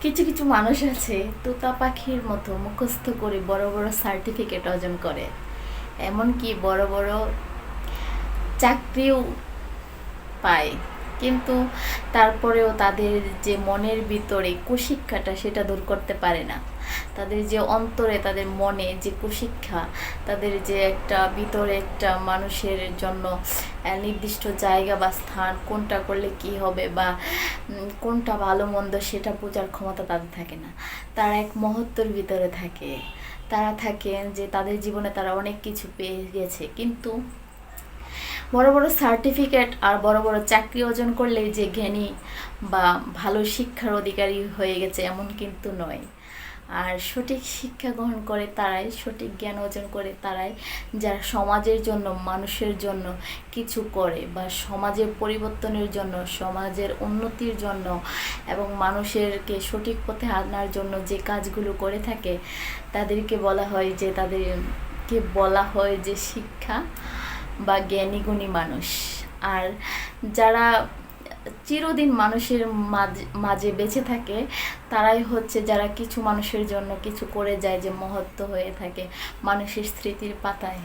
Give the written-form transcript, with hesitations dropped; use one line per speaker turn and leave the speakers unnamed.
কিছু কিছু মানুষ আছে তোতা পাখির মতো মুখস্থ করে বড় বড় সার্টিফিকেট অর্জন করে, এমনকি বড় বড় চাকরিও পায়। কিন্তু তারপরেও তাদের যে মনের ভিতরে কুশিক্ষাটা সেটা দূর করতে পারে না। তাদের যে অন্তরে, তাদের মনে যে কুশিক্ষা, তাদের যে একটা ভিতরে একটা মানুষের জন্য নির্দিষ্ট জায়গা বা স্থান, কোনটা করলে কি হবে বা কোনটা ভালো মন্দ সেটা বোঝার ক্ষমতা তাদের থাকে না। তারা এক মহত্বর ভিতরে থাকে। তারা থাকেন যে তাদের জীবনে তারা অনেক কিছু পেয়ে গেছে, কিন্তু বড় বড় সার্টিফিকেট আর বড় বড় চাকরি অর্জন করলেই যে জ্ঞানী বা ভালো শিক্ষার অধিকারী হয়ে গেছে এমন কিন্তু নয়। আর সঠিক শিক্ষা গ্রহণ করে তারাই, সঠিক জ্ঞান অর্জন করে তারাই, যারা সমাজের জন্য, মানুষের জন্য কিছু করে বা সমাজের পরিবর্তনের জন্য, সমাজের উন্নতির জন্য এবং মানুষেরকে সঠিক পথে আনার জন্য যে কাজগুলো করে থাকে, তাদেরকে বলা হয় যে শিক্ষা বা জ্ঞানী গুণী মানুষ। আর যারা চিরদিন মানুষের মাঝে বেঁচে থাকে, তারাই হচ্ছে যারা কিছু মানুষের জন্য কিছু করে যায়, যে মহত্ব হয়ে থাকে মানুষের স্মৃতির পাতায়।